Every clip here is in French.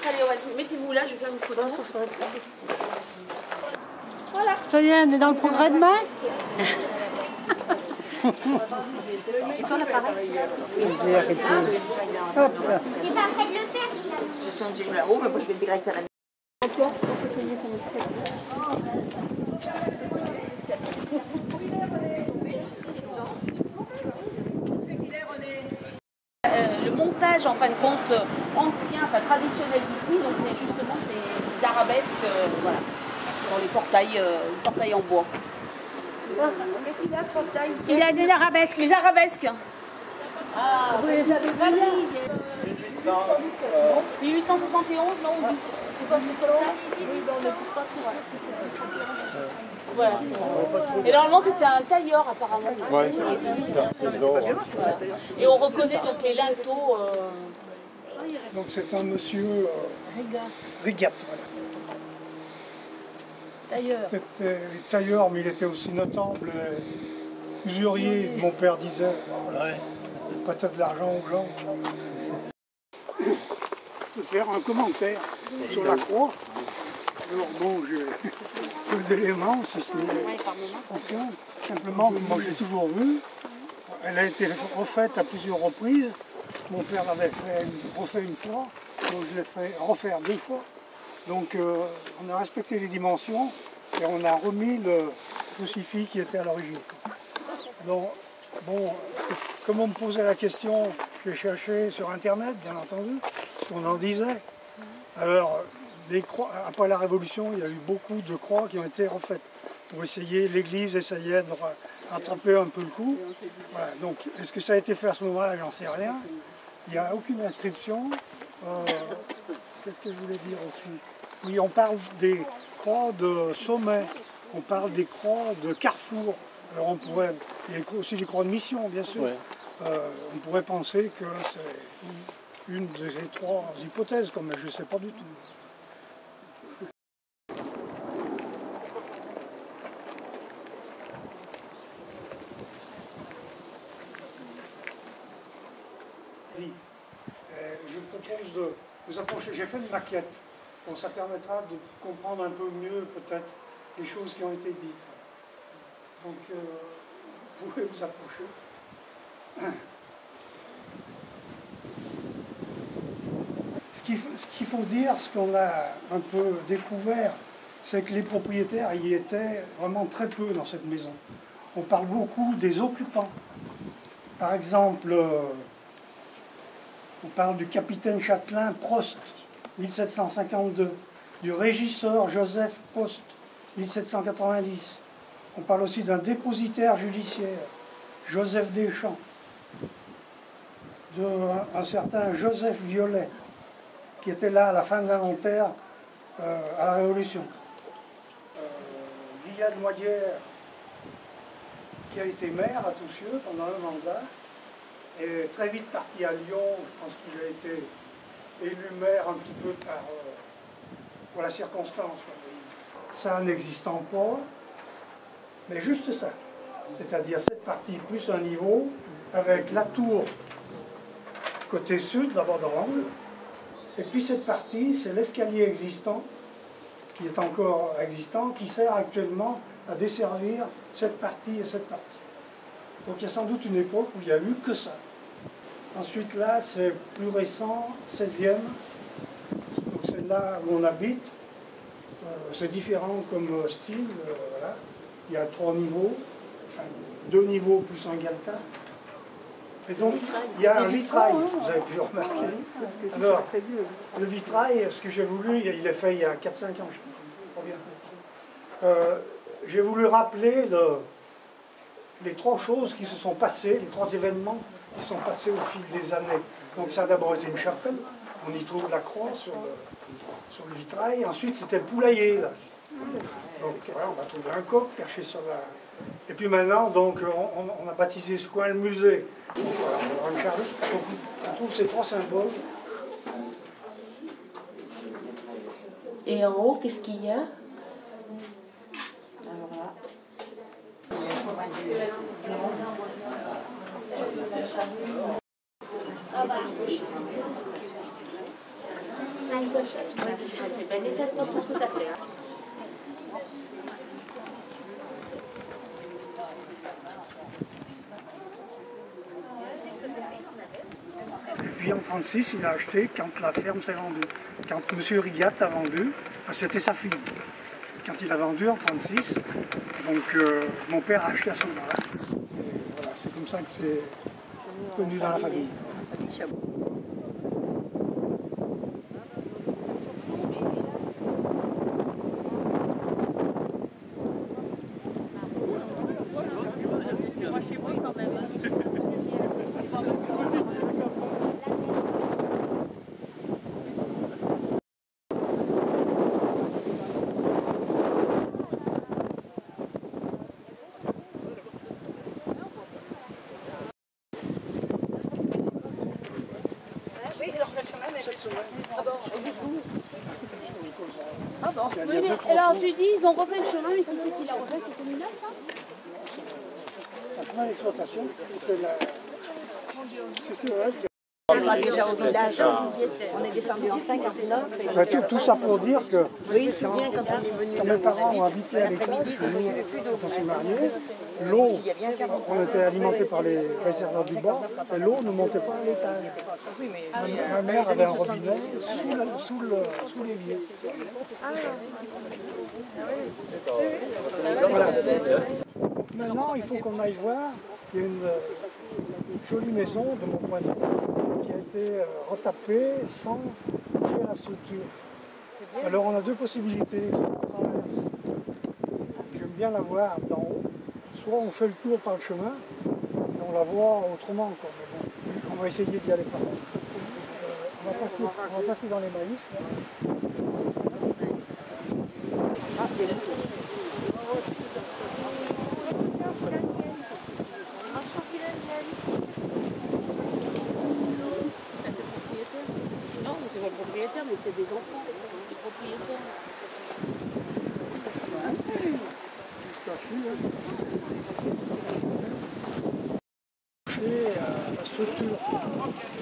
Allez, mettez-vous là, je vais faire une photo. Voilà. Ça y est, on est dans le progrès de main. Et toi, l'appareil? J'ai arrêté. Hop là. C'est pas près de le faire. Ce sont des là-haut, mais moi je vais direct à la le montage en fin de compte ancien, enfin traditionnel d'ici, donc c'est justement ces arabesques, voilà, dans les portails en bois. Il a des arabesques. Les arabesques. Ah, vous les avez pas mis. 1871, non? C'est pas un truc comme ça? Voilà, c'est ça. Et normalement c'était un tailleur apparemment. Ouais. Voilà. Et on reconnaît donc les linteaux. Donc c'est un monsieur Rigat, voilà. Tailleur. C'était tailleur, mais il était aussi notable, usurier, mon père disait. Voilà. Pas de l'argent aux gens. Je peux faire un commentaire sur la croix. Alors bon, j'ai deux éléments, si ce n'est simplement que moi j'ai toujours vu. Elle a été refaite à plusieurs reprises. Mon père l'avait refait une fois, donc je l'ai fait refaire 2 fois. Donc on a respecté les dimensions et on a remis le crucifix qui était à l'origine. Donc bon, comme on me posait la question, j'ai cherché sur internet, bien entendu, ce qu'on en disait. Alors, les croix, après la Révolution, il y a eu beaucoup de croix qui ont été refaites pour essayer, l'Église essayait de rattraper un peu le coup. Voilà, donc, est-ce que ça a été fait à ce moment-là? J'en sais rien. Il n'y a aucune inscription. Qu'est-ce que je voulais dire aussi? Oui, on parle des croix de sommet, on parle des croix de carrefour. Alors on pourrait, il y a aussi des croix de mission, bien sûr. Ouais. On pourrait penser que c'est une de ces 3 hypothèses, mais je ne sais pas du tout. Je propose de vous approcher. J'ai fait une maquette. Bon, ça permettra de comprendre un peu mieux peut-être les choses qui ont été dites. Donc, vous pouvez vous approcher. Ce qu'il faut dire, ce qu'on a un peu découvert, c'est que les propriétaires y étaient vraiment très peu dans cette maison. On parle beaucoup des occupants. Par exemple, on parle du capitaine châtelain Prost, 1752, du régisseur Joseph Prost, 1790. On parle aussi d'un dépositaire judiciaire, Joseph Deschamps, d'un certain Joseph Violet, qui était là à la fin de l'inventaire à la Révolution. Villard de Moitière, qui a été maire à Toussieux pendant un mandat, est très vite parti à Lyon. Je pense qu'il a été élu maire un petit peu pour la circonstance. Ça n'existant pas, mais juste ça. C'est-à-dire cette partie plus un niveau, avec la tour côté sud, la bord d'angle, et puis cette partie, c'est l'escalier existant, qui est encore existant, qui sert actuellement à desservir cette partie et cette partie. Donc il y a sans doute une époque où il n'y a eu que ça. Ensuite là, c'est plus récent, 16e, donc c'est là où on habite. C'est différent comme style, voilà. Il y a 3 niveaux, enfin 2 niveaux plus un galetas. Et donc il y a un vitrail, vous avez pu le remarquer. Alors, le vitrail, ce que j'ai voulu, il est fait il y a 4-5 ans, je crois bien. J'ai voulu rappeler les 3 choses qui se sont passées, les 3 événements qui sont passés au fil des années. Donc ça a d'abord été une chapelle, on y trouve la croix sur le vitrail, ensuite c'était le poulailler, là. Donc voilà, on va trouver un coq perché sur la... Et puis maintenant, donc, on a baptisé ce coin le musée. Voilà, on trouve ces 3 symboles. Et en haut, qu'est-ce qu'il y a? Alors là. Ben, efface-moi tout ce que tu as fait. Et puis en 1936, il a acheté quand la ferme s'est vendue. Quand M. Rigat a vendu, c'était sa fille. Quand il a vendu en 1936, donc mon père a acheté à ce moment-là. Voilà, c'est comme ça que c'est connu dans la famille. Ah bon. Oui, mais alors tu dis, ils ont refait le chemin, mais qui c'est qui l'a refait? C'est communal, ça? La première exploitation, c'est la... On va déjà au village, on est descendu en 59. Tout ça pour dire que Oui, je me souviens quand on est venu. quand mes parents ont habité à l'étage, quand on s'est mariés, l'eau, on était alimenté par les réservoirs du bord, et l'eau ne montait pas à l'étage. Ma mère avait un robinet sous l'évier. Voilà. Maintenant, il faut qu'on aille voir. Il y a une jolie maison de mon point de vue qui a été retapée sans tuer la structure. Alors on a deux possibilités. J'aime bien la voir d'en haut. Soit on fait le tour par le chemin, et on la voit autrement. Quoi. Mais bon, on va essayer d'y aller par là. On va passer dans les maïs. Là. Non, c'est mon propriétaire, mais c'est des enfants, des propriétaires. La structure,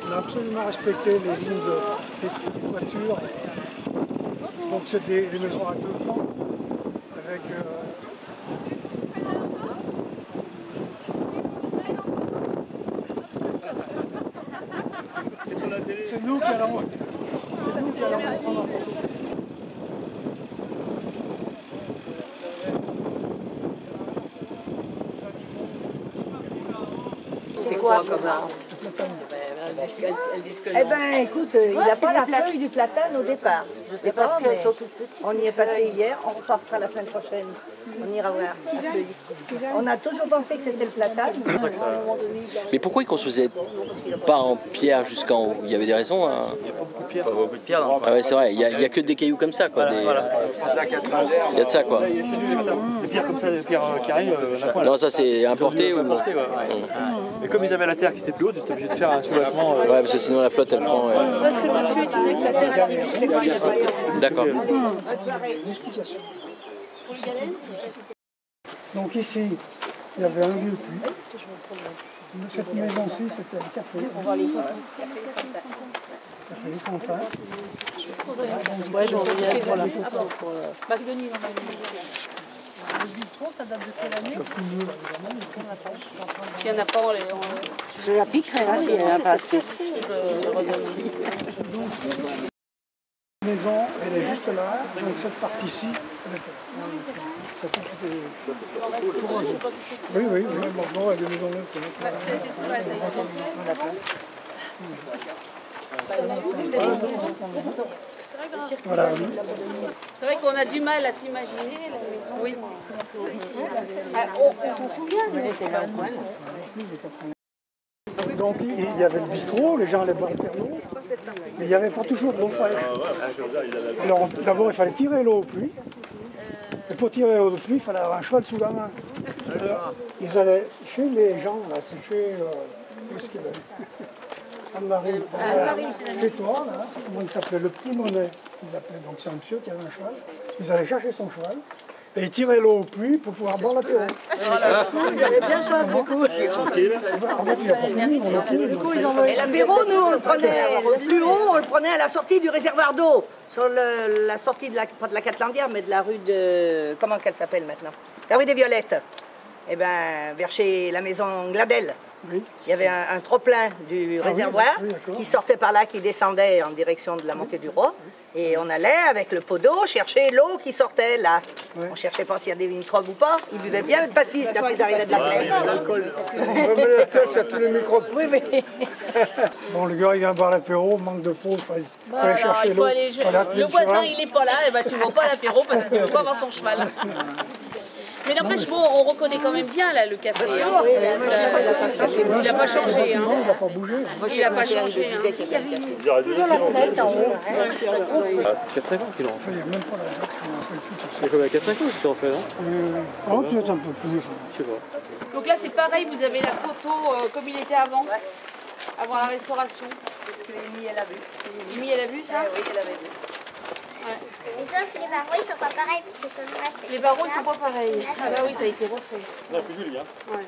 on a absolument respecté les lignes de toiture. Donc c'était des maisons à deux pans avec c'est nous qui allons prendre en photo. C'est quoi comme arbre? Eh ben écoute, il n'a pas la feuille du platane au départ. Je sais pas, mais on y est passé hier, on repassera la semaine prochaine. On ira voir la feuille. On a toujours pensé que c'était le platane. Mais pourquoi ils ne construisaient pas en pierre jusqu'en haut? Il y avait des raisons. Hein. Il n'y a pas beaucoup de pierre. Dans Ah ouais, c'est vrai, il n'y a que des cailloux comme ça. Quoi, il y a de ça quoi. Des pierres comme ça, des pierres carrées, Non, ça c'est importé ou bon. Mais comme ils avaient la terre qui était plus haute, ils étaient obligés de faire un soubassement. Ouais, parce que sinon la flotte elle prend. Parce que le monsieur disait que la terre arrivait jusqu'à ici. D'accord. Une explication. Donc ici, il y avait un vieux puits. Cette maison-ci, c'était un café. On voit les photos. Café Les Fontains. Ouais, j'en reviens pour la photo. Bagdoni dans le bistrot, ça date de quelle année? S'il n'y en a pas, Je la piquerai là, si elle n'a pas assez. La maison, elle est juste là. Donc cette partie-ci, elle était là. Ça peut être... Oui, maintenant, il y a des maisons neuves. Voilà, oui. C'est vrai qu'on a du mal à s'imaginer. Oui. On s'en souvient, mais Donc il y avait le bistrot, les gens allaient boire le Pernod, mais il n'y avait pas toujours de l'eau fraîche. Alors d'abord il fallait tirer l'eau au puits, et pour tirer l'eau au puits il fallait avoir un cheval sous la main. Alors, ils allaient chez les gens, là, c'est chez... où est-ce qu'il est Anne-Marie, chez toi, là, comment il s'appelait, le petit Monet, ils l'appelaient. Donc c'est un monsieur qui avait un cheval, ils allaient chercher son cheval, Et tirer l'eau au puits pour pouvoir boire l'apéro. Vous avez bien choisi, du coup. Et l'apéro, nous, on le prenait plus haut, on le prenait à la sortie du réservoir d'eau. Sur la sortie de pas de la Catlandière, mais de la rue de... Comment qu'elle s'appelle maintenant? La rue des Violettes. Eh bien, vers chez la maison Gladel. Oui. Il y avait un trop-plein du réservoir qui sortait par là, qui descendait en direction de la montée du Roi. Et on allait, avec le pot d'eau, chercher l'eau qui sortait là. Ouais. On ne cherchait pas s'il y a des microbes ou pas. Ils buvaient bien le pastis quand ils arrivaient de la plaine. On remet la tête à tous les microbes. Oui, mais... Bon, le gars, il vient boire l'apéro, manque de peau, il faut aller chercher l'eau. Le voisin, il n'est pas là, et ben, tu ne vois pas l'apéro parce que tu ne peux pas avoir son cheval. Mais n'empêche, bon, on reconnaît quand même bien là, le café. Hein. Il n'a pas changé. Hein. Il n'a pas bougé. Il n'a pas changé. Hein. Toujours la fenêtre en haut. 4-5 ans qu'il en fait. Il n'y a même pas la date, je ne me rappelle plus. C'est comme à 4-5 ans que tu en fais, non? Oh, peut-être un peu plus. Je sais pas. Donc là, c'est pareil, vous avez la photo comme il était avant, avant la restauration. C'est ce que Amy, elle a vu. Amy, elle a vu ça? Oui, elle avait vu. Ouais. Mais sauf que les barreaux, ils sont pas pareils, parce que sur le reste, Les barreaux, ils sont pas pareils. Ah bah oui, ça a été refait. Non, plus joli, hein. Ouais.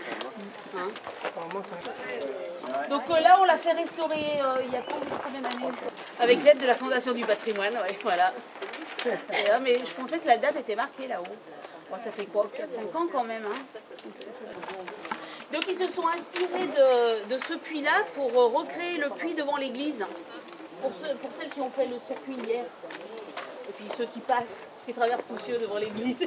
Hein. Donc là, on l'a fait restaurer il y a combien d'années? Avec l'aide de la Fondation du patrimoine, ouais, voilà. Et là, mais je pensais que la date était marquée là-haut. Bon, ça fait quoi? 4-5 ans quand même. Hein. Donc ils se sont inspirés de ce puits-là pour recréer le puits devant l'église. Pour celles qui ont fait le circuit hier. Et puis ceux qui passent, qui traversent tous cieux devant l'église.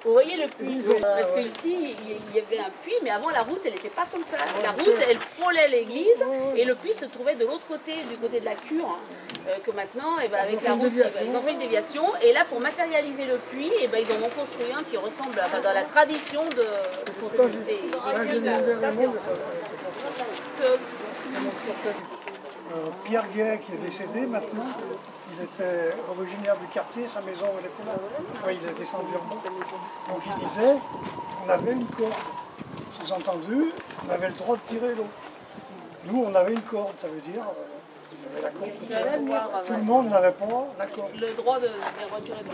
Vous voyez le puits? Parce qu'ici, il y avait un puits, mais avant la route, elle n'était pas comme ça. La route, elle frôlait l'église et le puits se trouvait de l'autre côté, du côté de la cure. Que maintenant, ben, avec la route, ils ont fait une déviation. Et là, pour matérialiser le puits, ben, ils en ont construit un qui ressemble dans la tradition des puits de... Pierre Guet, qui est décédé maintenant, il était originaire du quartier, sa maison elle était là. Oui, il est descendu en bas. Donc il disait qu'on avait une corde. Sous-entendu, on avait le droit de tirer l'eau. Nous, on avait une corde, ça veut dire, ils avaient la corde. Tout le monde n'avait pas la corde. Le droit de retirer l'eau.